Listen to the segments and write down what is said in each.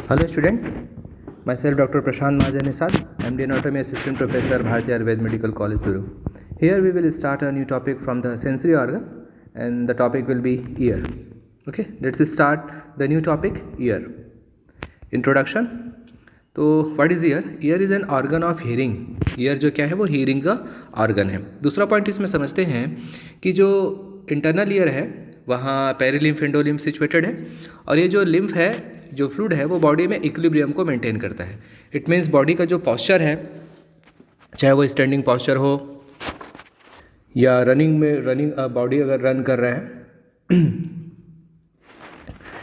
Hello student, myself Dr. Prashant Mahajan-Nisad, MD Anatomy Assistant Professor, Bharati Ayurveda Medical College, Guru. Here we will start a new topic from the sensory organ and the topic will be ear. Okay, let's start the new topic, ear. Introduction. तो what is year? Year is an organ of hearing. Year जो क्या है वो hearing का organ है. दूसरा point इसमें समझते हैं कि जो इंटरनल ईयर है वहाँ पेरिलिम्फ एंडोलिम्फ सिचुएटेड है और ये जो लिम्फ है, जो फ्लूइड है, वो बॉडी में इक्विलिब्रियम को मेंटेन करता है. इट मीन्स बॉडी का जो पॉस्चर है, चाहे वो स्टैंडिंग पॉस्चर हो या रनिंग बॉडी अगर रन कर रहा है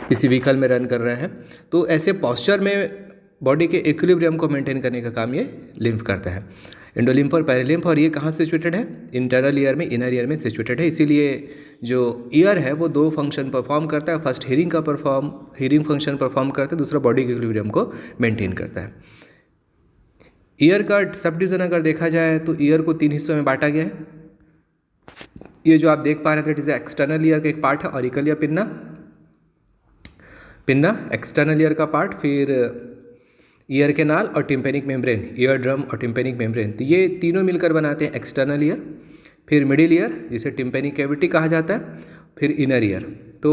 किसी व्हीकल में रन कर रहा है, तो ऐसे पॉस्चर में बॉडी के इक्विलिब्रियम को मेंटेन करने का काम ये लिम्फ करता है. एंडोलिम्फ और पेरिलिम्फ. और ये कहाँ सिचुएटेड है? इंटरनल ईयर में, इनर ईयर में सिचुएटेड है. इसीलिए जो ईयर है वो दो फंक्शन परफॉर्म करता है. फर्स्ट हीयरिंग फंक्शन परफॉर्म करता है, दूसरा बॉडी के इक्विलिब्रियम को मेंटेन करता है. ईयर का सब डिवीजन अगर देखा जाए तो ईयर को 3 हिस्सों में बांटा गया है. ये जो आप देख पा रहे थे, इट इज एक्सटर्नल ईयर का एक पार्ट है, ऑरिकल या पिन्ना एक्सटर्नल ईयर का पार्ट, फिर ईयर कैनाल और टिम्पेनिक मेम्ब्रेन, ईयर ड्रम और टिम्पेनिक मेम्ब्रेन. तो ये तीनों मिलकर बनाते हैं एक्सटर्नल ईयर. फिर मिडिल ईयर जिसे टिम्पेनिक कैविटी कहा जाता है, फिर इनर ईयर. तो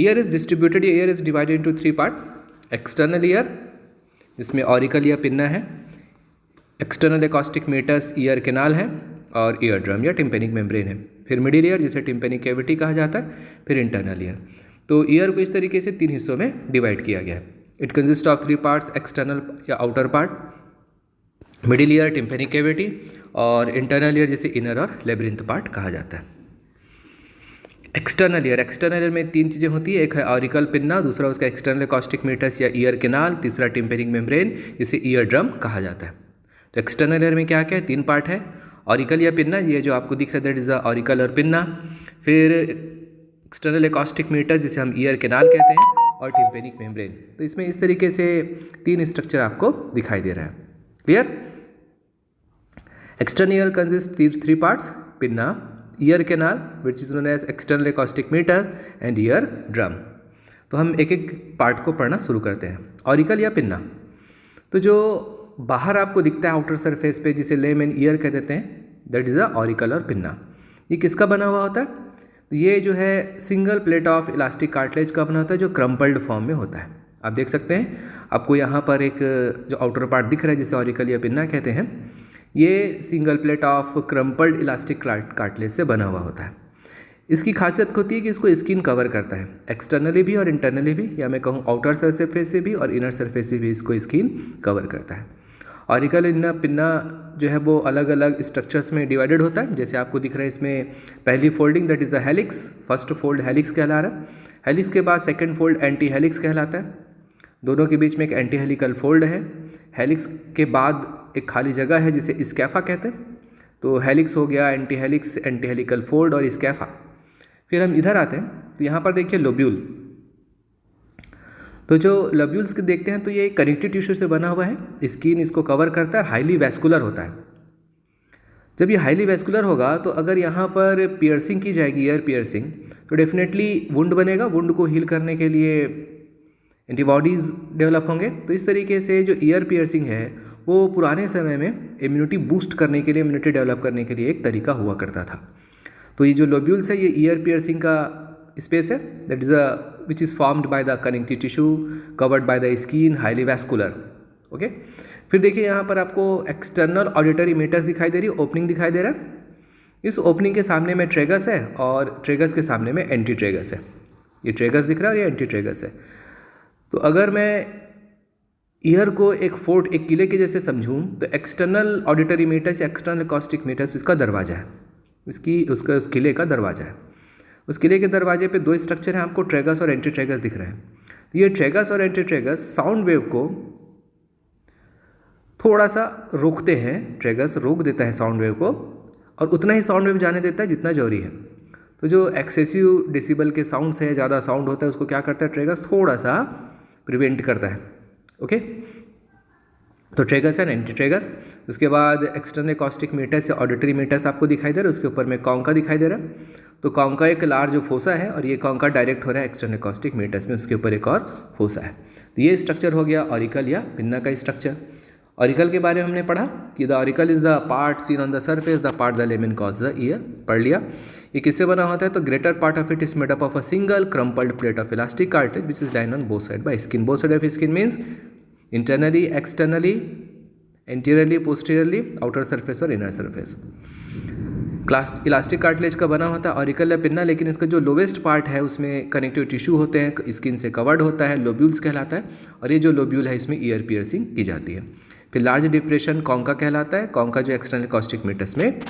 ear is distributed, ear is divided into 3 part. External ear जिसमें ऑरिकल या पिन्ना है, external acoustic meatus ear canal है और ईयर ड्रम या टिम्पेनिक मेम्ब्रेन है. फिर मिडिल ईयर जिसे टिम्पेनिक कैविटी कहा जाता है, फिर इंटरनल ईयर. तो ईयर को इस तरीके से 3 हिस्सों में डिवाइड किया गया है. It consist of 3 parts, external या outer part, middle ear tympanic cavity और इंटरनल ईयर जिसे इनर और लेब्रिंथ पार्ट कहा जाता है. एक्सटर्नल ईयर में 3 चीज़ें होती है. एक है ऑरिकल पिन्ना, दूसरा उसका एक्सटर्नल एकॉस्टिक मेटस या ईयर कैनाल, तीसरा टिम्पेनिक मेम्ब्रेन जिसे ईयर ड्रम कहा जाता है. तो एक्सटर्नल ईयर में क्या क्या है? 3 पार्ट है. ऑरिकल या पिन्ना, ये जो आपको दिख रहा है दैट इज ऑरिकल और पिन्ना. फिर एक्सटर्नल एकॉस्टिक मेटस जिसे हम ईयर कैनाल कहते हैं और टिम्पेनिक मेम्ब्रेन. तो इसमें इस तरीके से 3 स्ट्रक्चर आपको दिखाई दे रहा है. Clear? External ear consist 3 parts, pinna, ear canal which is known as external acoustic meatus and ear drum. तो हम एक एक पार्ट को पढ़ना शुरू करते हैं. ऑरिकल या पिन्ना, तो जो बाहर आपको दिखता है आउटर सरफेस पे, जिसे लेमैन ईयर कह देते हैं, दैट इज अ ऑरिकल और पिन्ना. ये किसका बना हुआ होता है? ये जो है single plate of elastic cartilage का बना होता है, जो क्रम्पल्ड फॉर्म में होता है. आप देख सकते हैं, आपको यहाँ पर एक जो आउटर पार्ट दिख रहा है जिसे ऑरिकल या पिन्ना कहते हैं, ये single plate of crumpled elastic cartilage से बना हुआ होता है. इसकी खासियत होती है कि इसको स्किन कवर करता है, एक्सटर्नली भी और इंटरनली भी, या मैं कहूँ आउटर सरफेस से भी और इनर सरफेस से भी इसको स्किन कवर करता है. ऑरिकल या पिन्ना जो है वो अलग अलग स्ट्रक्चर्स में डिवाइडेड होता है. जैसे आपको दिख रहा है इसमें पहली folding that is the helix. First fold helix कहला रहा है. हेलिक्स के बाद सेकंड फोल्ड एंटी हेलिक्स कहलाता है. दोनों के बीच में एक एंटी हेलिकल फोल्ड है. हेलिक्स के बाद एक खाली जगह है जिसे स्कैफा कहते हैं. तो हेलिक्स हो गया, anti helix, anti helical fold और स्कैफा. फिर हम इधर आते हैं तो यहाँ पर देखिए लोब्यूल. तो जो लोब्यूल्स के देखते हैं तो ये कनेक्टिव टिश्यू से बना हुआ है, स्किन इसको कवर करता है, हाईली वैस्कुलर होता है. जब ये हाईली वैस्कुलर होगा तो अगर यहाँ पर पियर्सिंग की जाएगी, ईयर पियर्सिंग, तो डेफिनेटली वुंड बनेगा. वुंड को हील करने के लिए एंटीबॉडीज़ डेवलप होंगे. तो इस तरीके से जो ईयर पियर्सिंग है वो पुराने समय में इम्यूनिटी बूस्ट करने के लिए, इम्यूनिटी डेवलप करने के लिए एक तरीका हुआ करता था. तो ये जो लोब्यूल्स है ये ईयर पियर्सिंग का स्पेस है, that is which is formed by the connective tissue covered by the skin, highly vascular. Okay. फिर देखिए यहाँ पर आपको एक्सटर्नल ऑडिटरी मेटस दिखाई दे रही है, ओपनिंग दिखाई दे रहा है. इस ओपनिंग के सामने में ट्रेगस है और ट्रेगस के सामने में एंटी ट्रेगस है. ये ट्रेगस दिख रहा है और ये एंटी ट्रेगस है. तो अगर मैं ईयर को एक किले के जैसे समझूँ तो एक्सटर्नल ऑडिटरी मेटस या एक्सटर्नल एकॉस्टिक मेटस इसका दरवाज़ा है, उस किले का दरवाज़ा है. उस किले के दरवाजे पे 2 स्ट्रक्चर हैं, आपको ट्रेगस और एंटी ट्रेगस दिख रहे हैं. तो ये ट्रेगस और एंटी ट्रेगस साउंड वेव को थोड़ा सा रोकते हैं. ट्रेगस रोक देता है साउंड वेव को और उतना ही साउंड वेव जाने देता है जितना जरूरी है. तो जो एक्सेसिव डेसिबल के साउंड से ज़्यादा साउंड होता है उसको क्या करता है ट्रेगस, थोड़ा सा प्रिवेंट करता है. ओके. तो ट्रेगस एंड एंटी ट्रेगस. उसके बाद एक्सटर्नल एकॉस्टिक मेटस या ऑडिटरी मेटस आपको दिखाई दे रहा है, उसके ऊपर में कॉन्का दिखाई दे रहा है. तो कॉन्का एक लार्ज फोसा है और ये कॉन्का डायरेक्ट हो रहा है एक्सटर्नल एकॉस्टिक मीटर्स में, उसके ऊपर एक और फोसा है। तो ये स्ट्रक्चर हो गया ऑरिकल या पिन्ना का स्ट्रक्चर। ऑरिकल के बारे में हमने पढ़ा कि the auricle is the part seen on the surface, the part the layman calls the ear, पढ़ लिया। ये किससे बना होता है? तो greater part of it is made up of a single crumpled plate of elastic cartilage which is line on both side by skin. Both side of skin means internally, externally, anteriorly, posteriorly, outer surface और inner surface. Elastic cartilage का बना होता है auricle या pinna, लेकिन इसका जो lowest part है उसमें कनेक्टिव टिश्यू होते हैं, स्किन से कवर्ड होता है, लोब्यूल्स कहलाता है, और ये जो लोब्यूल है इसमें ईयर पियर्सिंग की जाती है। फिर लार्ज डिप्रेशन कॉन्का कहलाता है, कॉन्का जो एक्सटर्नल एकॉस्टिक मीटर्स में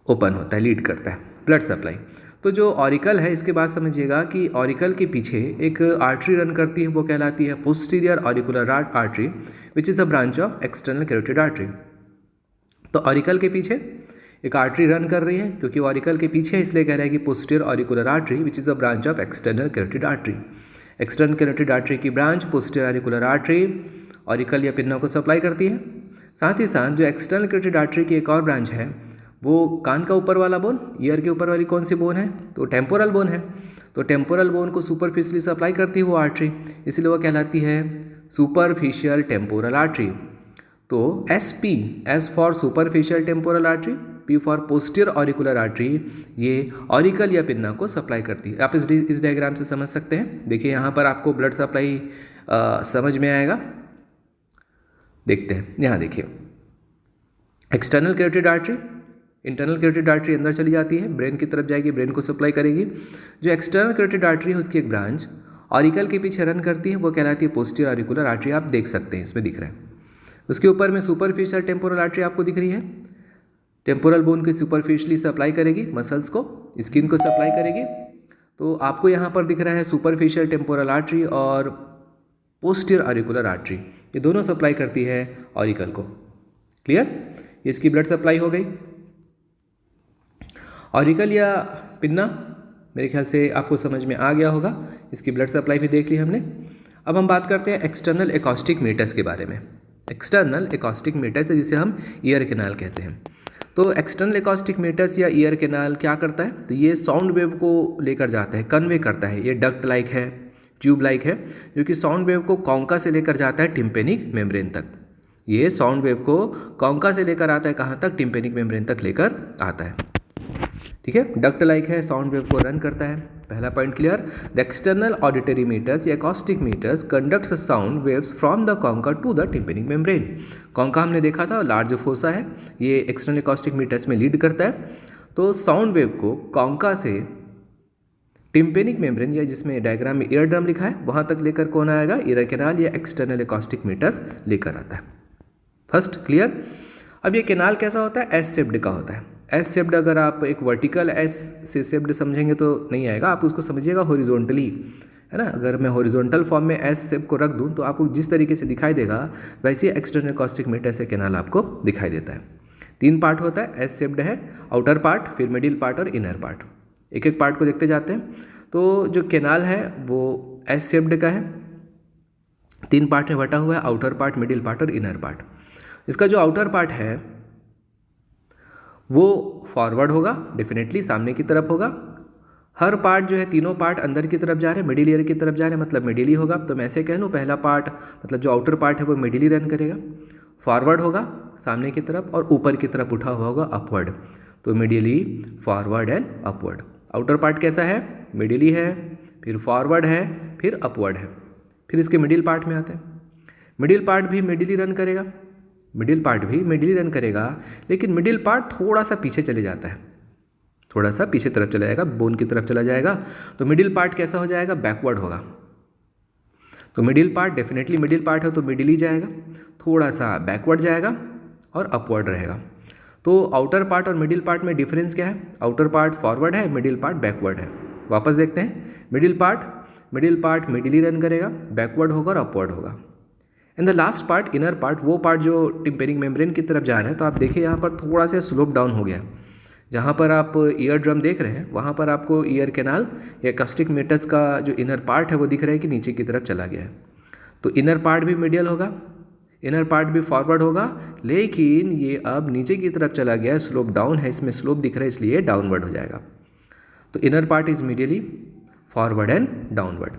ओपन होता है, लीड करता है ब्लड सप्लाई। तो जो ऑरिकल है इसके बाद समझिएगा कि ऑरिकल के पीछे एक आर्टरी रन करती है, वो कहलाती है posterior auricular artery which is a branch of external carotid artery. तो ऑरिकल के पीछे एक आर्टरी रन कर रही है, क्योंकि ऑरिकल के पीछे इसलिए कह रहा है कि posterior auricular artery which is a branch of external carotid artery. External carotid artery की branch posterior auricular artery auricle या पिन्ना को सप्लाई करती है। साथ ही साथ जो एक्सटर्नल कैरोटिड आर्टरी की एक और ब्रांच है वो कान का ऊपर वाला बोन, ईयर के ऊपर वाली कौन सी बोन है? तो टेम्पोरल बोन है। तो टेम्पोरल बोन को सुपरफिशियली सप्लाई करती है वो आर्टरी, इसलिए वो कहलाती है सुपरफिशियल टेम्पोरल आर्टरी। तो SP, S for superficial temporal artery, P for posterior auricular artery, ये ऑरिकल या पिन्ना को सप्लाई करती है। आप इस डायग्राम से समझ सकते हैं। देखिए यहाँ पर आपको ब्लड सप्लाई समझ में आएगा। देखते हैं, यहाँ देखिए external carotid artery, internal carotid artery अंदर चली जाती है, ब्रेन की तरफ जाएगी, ब्रेन को सप्लाई करेगी। जो एक्सटर्नल कैरोटिड आर्टरी है उसकी एक ब्रांच ऑरिकल के पीछे रन करती है, वो कहलाती है पोस्टीरियर ऑरिकुलर आर्टरी। आप देख सकते हैं इसमें दिख रहा है। उसके ऊपर में सुपरफिशियल टेम्पोरल आर्टरी आपको दिख रही है, टेम्पोरल बोन की सुपरफिशियली सप्लाई करेगी, मसल्स को, स्किन को सप्लाई करेगी। तो आपको यहाँ पर दिख रहा है सुपरफिशियल टेम्पोरल आर्टरी और पोस्टीरियर ऑरिकुलर आर्टरी, ये दोनों सप्लाई करती है ऑरिकल को। क्लियर? ये इसकी ब्लड सप्लाई हो गई। ऑरिकल या पिन्ना मेरे ख्याल से आपको समझ में आ गया होगा, इसकी ब्लड सप्लाई भी देख ली हमने। अब हम बात करते हैं एक्सटर्नल एकॉस्टिक मीटर्स के बारे में। एक्सटर्नल एकॉस्टिक मीटर्स है जिसे हम ईयर कैनाल कहते हैं। तो एक्सटर्नल एकॉस्टिक मीटर्स या ईयर कैनाल क्या करता है? तो ये साउंड वेव को लेकर जाता है, कन्वे करता है। ये डक्ट लाइक है, ट्यूब लाइक है, जो कि साउंड वेव को कॉन्का से लेकर जाता है टिम्पेनिक मेम्ब्रेन तक। ये साउंड वेव को कॉन्का से लेकर आता है कहाँ तक? टिम्पेनिक मेम्ब्रेन तक लेकर आता है। ठीक है, डक्ट लाइक है, साउंड वेव को रन करता है। पहला point clear. The external auditory meatus या acoustic meatus conducts sound waves from the concha to the tympanic membrane. Concha हमने देखा था लार्ज फोसा है, ये एक्सटर्नल एकॉस्टिक मीटर्स में लीड करता है। तो साउंड वेव को कॉन्का से टिम्पेनिक मेम्ब्रेन या जिसमें डायग्राम में ईयर ड्रम लिखा है वहाँ तक लेकर कौन आएगा? ईयर कैनाल या एक्सटर्नल एकॉस्टिक मीटर्स लेकर आता है। First clear. अब ये कैनाल कैसा होता है? एस शेप्ड का होता है। एस शेप्ड, अगर आप एक वर्टिकल एस से शेप्ड समझेंगे तो नहीं आएगा, आप उसको समझिएगा हॉरिजॉन्टली, है ना। अगर मैं हॉरिजॉन्टल फॉर्म में एस शेप को रख दूं तो आपको जिस तरीके से दिखाई देगा वैसे एक्सटर्नल एकॉस्टिक मीटर से कैनाल आपको दिखाई देता है। 3 पार्ट होता है, एस शेप्ड है, आउटर पार्ट, फिर मिडिल पार्ट और इनर पार्ट। एक एक पार्ट को देखते जाते हैं। तो जो कैनाल है वो एस शेप्ड का है, 3 पार्ट में बटा हुआ है, आउटर पार्ट, मिडिल पार्ट और इनर पार्ट। इसका जो आउटर पार्ट है वो फॉरवर्ड होगा, डेफिनेटली सामने की तरफ होगा। हर पार्ट जो है, तीनों पार्ट अंदर की तरफ जा रहे हैं, मिडिल ईयर की तरफ जा रहे हैं, मतलब मिडिल ही होगा। तो मैं ऐसे कह लूँ पहला पार्ट मतलब जो आउटर पार्ट है वो मिडिल ही रन करेगा, फॉरवर्ड होगा सामने की तरफ और ऊपर की तरफ उठा हुआ होगा अपवर्ड। तो medially, forward and upward. Outer part कैसा है? मिडिल ही है, फिर फॉरवर्ड है, फिर अपवर्ड है। फिर इसके मिडिल पार्ट में आते हैं। मिडिल पार्ट भी मिडिल ही रन करेगा, मिडिल पार्ट भी मिडिल ही रन करेगा, लेकिन मिडिल पार्ट थोड़ा सा पीछे चले जाता है, थोड़ा सा पीछे तरफ चला जाएगा, बोन की तरफ चला जाएगा। तो मिडिल पार्ट कैसा हो जाएगा? बैकवर्ड होगा। तो middle part definitely middle part है तो मिडिल ही जाएगा, थोड़ा सा बैकवर्ड जाएगा और अपवर्ड रहेगा। तो आउटर पार्ट और मिडिल पार्ट में डिफरेंस क्या है? आउटर पार्ट फॉरवर्ड है, मिडिल पार्ट बैकवर्ड है। वापस देखते हैं, मिडिल पार्ट मिडिल ही रन करेगा, बैकवर्ड होगा और अपवर्ड होगा। And the last part, inner part, वो पार्ट जो टिम्पेनिक मेम्ब्रेन की तरफ जा रहा है। तो आप देखिए यहाँ पर थोड़ा सा स्लोप डाउन हो गया। जहाँ पर आप ईयर ड्रम देख रहे हैं वहाँ पर आपको ईयर कैनाल या एकॉस्टिक मीटर्स का जो इनर पार्ट है वो दिख रहा है कि नीचे की तरफ चला गया है। तो इनर पार्ट भी मीडियल होगा, इनर पार्ट भी फॉरवर्ड होगा, लेकिन ये अब नीचे की तरफ चला गया, स्लोप डाउन है, इसमें स्लोप दिख रहा है इसलिए डाउनवर्ड हो जाएगा। तो inner part is medially forward and downward.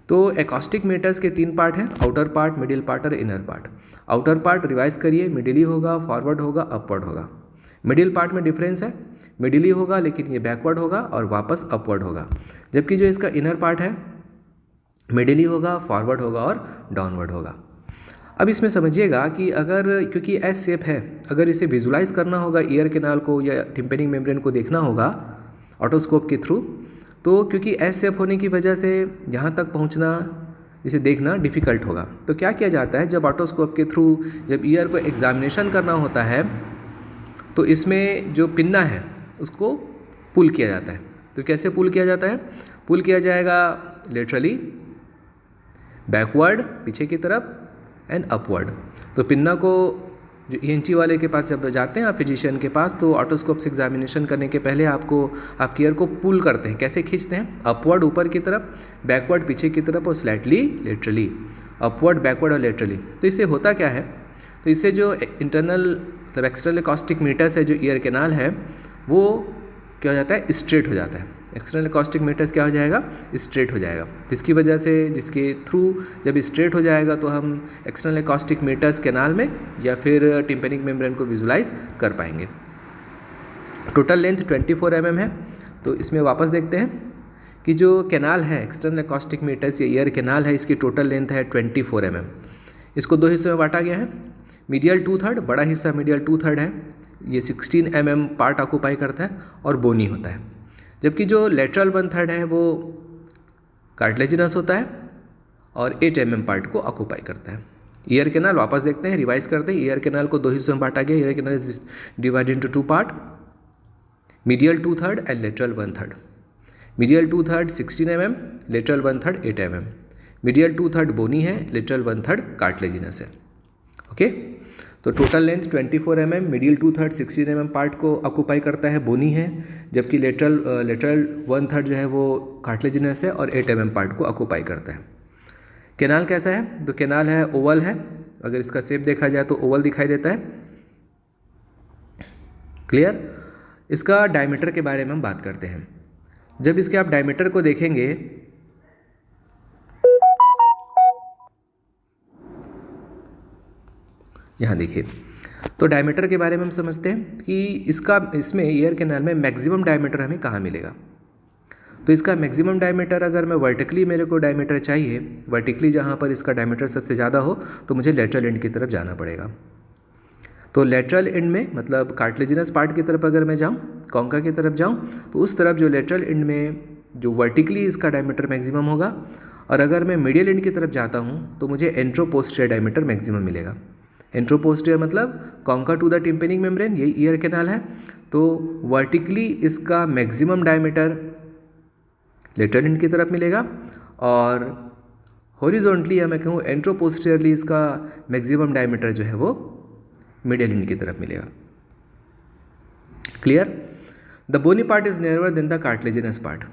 तो एकॉस्टिक मीटर्स के 3 पार्ट हैं, आउटर पार्ट, मिडिल पार्ट और inner part. Outer part revise करिए, मिडिली होगा, फॉरवर्ड होगा, अपवर्ड होगा। मिडिल पार्ट में डिफरेंस है, मिडिली होगा लेकिन ये बैकवर्ड होगा और वापस अपवर्ड होगा, जबकि जो इसका इनर पार्ट है मिडिली होगा, फॉरवर्ड होगा और डाउनवर्ड होगा। अब इसमें समझिएगा कि अगर, क्योंकि एस शेप है, अगर इसे विजुलाइज करना होगा ईयर कैनाल को या टिम्पेनिक मेम्ब्रेन को देखना होगा ऑटोस्कोप के थ्रू, तो क्योंकि एस शेप होने की वजह से यहाँ तक पहुँचना, इसे देखना डिफ़िकल्ट होगा। तो क्या किया जाता है, जब ऑटोस्कोप के थ्रू जब ईयर को एग्जामिनेशन करना होता है तो इसमें जो पिन्ना है उसको पुल किया जाता है। तो कैसे पुल किया जाता है, पुल किया जाएगा लेटरली, बैकवर्ड पीछे की तरफ, एंड अपवर्ड। तो पिन्ना को जो ईएनटी वाले के पास जब जाते हैं आप फिजिशियन के पास, तो ऑटोस्कोप से एग्जामिनेशन करने के पहले आपकी ईयर को पुल करते हैं। कैसे खींचते हैं, अपवर्ड ऊपर की तरफ, बैकवर्ड पीछे की तरफ और स्लाइटली लेटरली, अपवर्ड, बैकवर्ड और लेटरली। तो इससे होता क्या है, तो इससे जो इंटरनल मतलब एक्सटर्नल एकॉस्टिक मीटर्स है, जो ईयर कैनाल है, वो क्या हो जाता है, स्ट्रेट हो जाता है। एक्सटर्नल एकॉस्टिक मीटर्स क्या हो जाएगा, स्ट्रेट हो जाएगा। जिसकी वजह से, जिसके थ्रू जब स्ट्रेट हो जाएगा तो हम एक्सटर्नल एकॉस्टिक मीटर्स कैनाल में या फिर टिम्पेनिक मेम्ब्रेन को विजुलाइज कर पाएंगे। टोटल लेंथ 24 mm है। तो इसमें वापस देखते हैं कि जो कैनाल है एक्सटर्नल एकॉस्टिक मीटर्स या ईयर कैनाल है, इसकी टोटल लेंथ है 24 mm। इसको 2 हिस्सों में बांटा गया है। मीडियल 2/3, बड़ा हिस्सा मीडियल 2/3 है, ये 16 mm पार्ट ऑक्यूपाई करता है और बोनी होता है, जबकि जो लेटरल 1/3 है वो कार्टिलेजिनस होता है और 8 mm पार्ट को ऑक्यूपाई करता है। ईयर कैनाल वापस देखते हैं, रिवाइज करते हैं। ईयर कैनाल को 2 हिस्सों में बांटा गया। Ear canal is divided into 2 part, medial 2/3 and lateral 1/3। Medial 2/3 16 mm, lateral 1/3 8 mm। Medial 2/3 बोनी है, लेटरल 1/3 कार्टिलेजिनस है। ओके, तो total length 24 mm, middle 2/3 16 mm part को ऑक्यूपाई करता है, बोनी है, जबकि लेटरल 1/3 जो है वो कार्टिलेजिनस है और 8 mm पार्ट को ऑक्यूपाई करता है। कैनाल कैसा है, तो कैनाल है ओवल है। अगर इसका शेप देखा जाए तो ओवल दिखाई देता है। क्लियर। इसका डायमीटर के बारे में हम बात करते हैं। जब इसके आप डायमीटर को देखेंगे, यहाँ देखिए, तो डायमीटर के बारे में हम समझते हैं कि इसमें ईयर कैनाल में मैक्सिमम डायमीटर हमें कहाँ मिलेगा। तो इसका मैक्सिमम डायमीटर, अगर मैं वर्टिकली मेरे को डायमीटर चाहिए, वर्टिकली जहाँ पर इसका डायमीटर सबसे ज़्यादा हो, तो मुझे लेटरल एंड की तरफ जाना पड़ेगा। तो लेटरल एंड में मतलब कार्टिलेजिनस पार्ट की तरफ अगर मैं जाऊँ, कॉन्का की तरफ जाऊँ, तो उस तरफ जो लेटरल एंड में जो वर्टिकली इसका डायमीटर मैक्सिमम होगा, और अगर मैं मीडियल एंड की तरफ जाता हूँ तो मुझे एंट्रोपोस्टीरियर डायमीटर मैक्सिमम मिलेगा। एंट्रोपोस्टीरियर मतलब concha to the tympanic membrane, यही ईयर कैनाल है। तो वर्टिकली इसका मैक्सिमम डायमीटर लेटरल एंड की तरफ मिलेगा, और हॉरिजॉन्टली या मैं कहूँ एंट्रोपोस्टीरियरली इसका मैक्सिमम डायमीटर जो है वो मिडियल एंड की तरफ मिलेगा। Clear. The bony part is narrower than the cartilaginous part.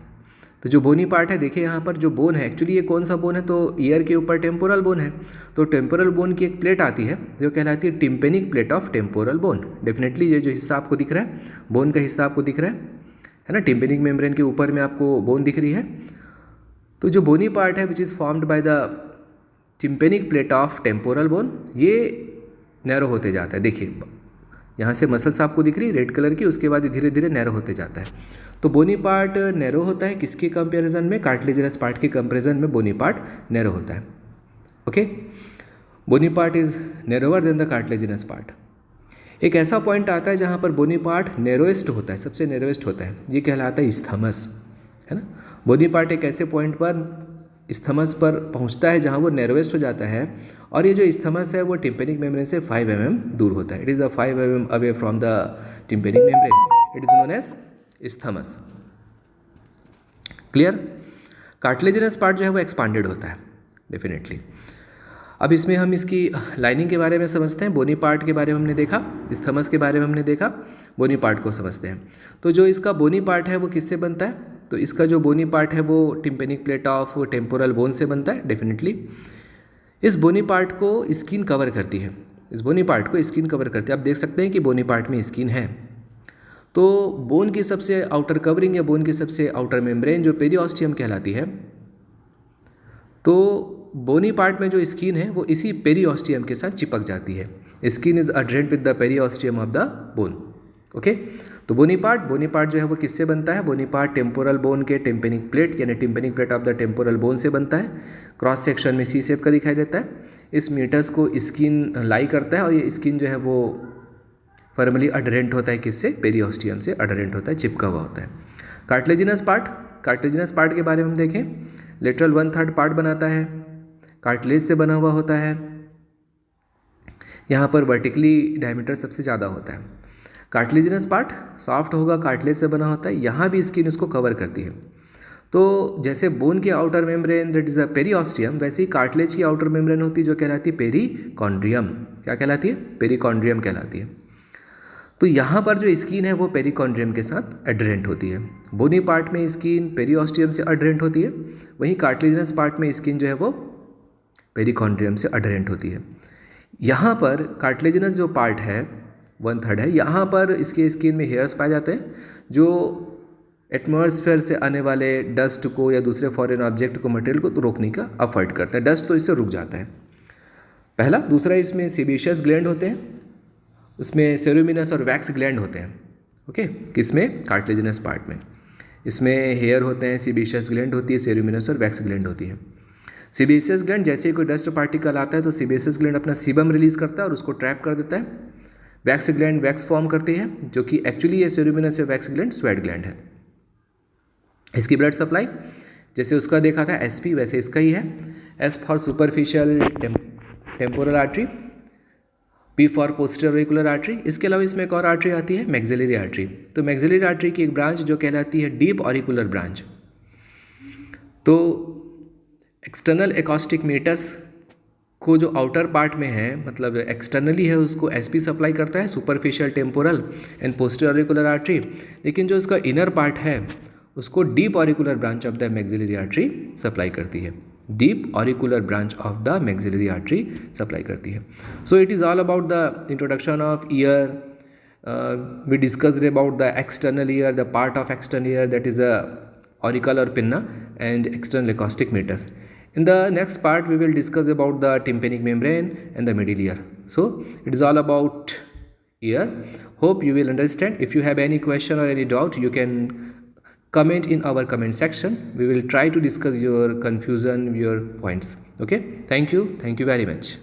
तो जो बोनी पार्ट है, देखिए यहाँ पर जो बोन है, एक्चुअली ये कौन सा बोन है, तो ईयर के ऊपर टेम्पोरल बोन है। तो टेम्पोरल बोन की एक प्लेट आती है जो कहलाती है tympanic plate of temporal bone. Definitely ये जो हिस्सा आपको दिख रहा है, बोन का हिस्सा आपको दिख रहा है ना, टिम्पेनिक मेम्ब्रेन के ऊपर में आपको बोन दिख रही है। तो जो बोनी पार्ट है which is formed by the tympanic plate of temporal bone, ये नैरो होते जाता है। देखिए यहाँ से मसल्स आपको दिख रही है रेड कलर की, उसके बाद धीरे धीरे नैरो होते जाता है। तो बोनी पार्ट नैरो होता है किसके कंपैरिजन में, कार्टिलेजिनस पार्ट के कंपैरिजन में बोनी पार्ट नैरो होता है। Okay, bony part is narrower than the cartilaginous part. एक ऐसा पॉइंट आता है जहाँ पर बोनी पार्ट नैरोएस्ट होता है, सबसे नैरोएस्ट होता है, ये कहलाता है इस्थमस, है ना। बोनी पार्ट एक ऐसे पॉइंट पर इस्थमस पर पहुँचता है जहाँ वो नैरोएस्ट हो जाता है, और ये जो इस्थमस है वो टिम्पेनिक मेम्ब्रेन से 5 mm दूर होता है। It is a 5 mm away from the tympanic membrane, it is known as isthmus. Clear. Cartilaginous part जो है वो एक्सपांडेड होता है डेफिनेटली। अब इसमें हम इसकी लाइनिंग के बारे में समझते हैं। बोनी पार्ट के बारे में हमने देखा, इस्थमस के बारे में हमने देखा, बोनी पार्ट को समझते हैं। तो जो इसका बोनी पार्ट है वो किससे बनता है, तो इसका जो बोनी पार्ट है वो tympanic plate of temporal bone से बनता है डेफिनेटली। इस बोनी पार्ट को स्किन कवर करती है, इस बोनी पार्ट को स्किन कवर करती है। आप देख सकते हैं कि बोनी पार्ट में स्किन है। तो बोन की सबसे आउटर कवरिंग या बोन की सबसे आउटर मेम्ब्रेन जो पेरिओस्टियम कहलाती है, तो बोनी पार्ट में जो स्किन है वो इसी पेरिओस्टियम के साथ चिपक जाती है। Skin is adherent with the periosteum of the bone. Okay, तो बोनी पार्ट जो है वो किससे बनता है? बोनी पार्ट टेम्पोरल बोन के टिम्पेनिक प्लेट यानी tympanic plate of the temporal bone से बनता है। क्रॉस सेक्शन में सी शेप का दिखाई देता है। इस म्यूटस को स्किन लाई करता है और ये स्किन जो है वो फर्मली अडहेरेंट होता है किससे? पेरिओस्टियम से अडहेरेंट होता है, चिपका हुआ होता है। कार्टिलेजिनस पार्ट के बारे में हम देखें, लेटरल 1/3 पार्ट बनाता है, कार्टिलेज से बना हुआ होता है। यहाँ पर वर्टिकली डायमीटर सबसे ज़्यादा होता है। कार्टिलेजिनस पार्ट सॉफ्ट होगा, कार्टिलेज से बना होता है, यहाँ भी स्किन इसको कवर करती है। तो जैसे बोन की outer membrane that is a periosteum, वैसे ही कार्टिलेज की आउटर मेम्ब्रेन होती है जो कहलाती है पेरिकॉन्ड्रियम। क्या कहलाती है? पेरिकॉन्ड्रियम कहलाती है। तो यहाँ पर जो स्किन है वो पेरिकॉन्ड्रियम के साथ एडहेरेंट होती है। बोनी पार्ट में स्किन पेरिओस्टियम से एडहेरेंट होती है, वहीं कार्टिलेजिनस पार्ट में स्किन जो है वो पेरिकॉन्ड्रियम से एडहेरेंट होती है। यहाँ पर कार्टिलेजिनस जो पार्ट है 1/3 है, यहाँ पर इसके स्किन में हेयर्स पाए जाते हैं जो एटमॉस्फेयर से आने वाले डस्ट को या दूसरे फॉरेन ऑब्जेक्ट को, मटेरियल को तो रोकने का एफर्ट करते हैं। डस्ट तो इससे रुक जाता है, पहला। दूसरा, इसमें सीबेशियस ग्लैंड होते हैं, उसमें सेरुमिनस और वैक्स ग्लैंड होते हैं। ओके, किसमें? कार्टिलेजिनस पार्ट में। इसमें हेयर होते हैं, सीबेशियस ग्लैंड होती है, सेरुमिनस और वैक्स ग्लैंड होती है। सीबेशियस ग्लैंड, जैसे ही कोई डस्ट पार्टिकल आता है तो सीबेशियस ग्लैंड अपना सीबम रिलीज करता है और उसको ट्रैप कर देता है। वैक्स ग्लैंड वैक्स फॉर्म करती है, जो कि एक्चुअली ये सेरुमिनस या वैक्स ग्लैंड स्वेट ग्लैंड है। इसकी ब्लड सप्लाई जैसे उसका देखा था एसपी, वैसे इसका ही है। S for superficial temporal artery, P for posterior auricular artery. इसके अलावा इसमें एक और आर्टरी आती है, मैक्सिलरी आर्टरी। तो मैक्सिलरी आर्टरी की एक ब्रांच जो कहलाती है डीप ऑरिकुलर ब्रांच। तो एक्सटर्नल एकॉस्टिक मीटस को जो आउटर पार्ट में है, मतलब एक्सटर्नली है, उसको एसपी सप्लाई करता है, superficial temporal and posterior auricular artery. लेकिन जो इसका इनर पार्ट है उसको deep auricular branch of the maxillary artery supply करती है। Deep auricular branch of the maxillary artery supply करती है। So it is all about the introduction of year. we discussed about the external ear, the part of external ear that is a auricle or pinna, and external acoustic meatus. In the next part we will discuss about the tympanic membrane and the middle ear. So it is all about ear. Hope you will understand. If you have any question or any doubt, you can comment in our comment section. We will try to discuss your confusion, your points. Okay, thank you very much.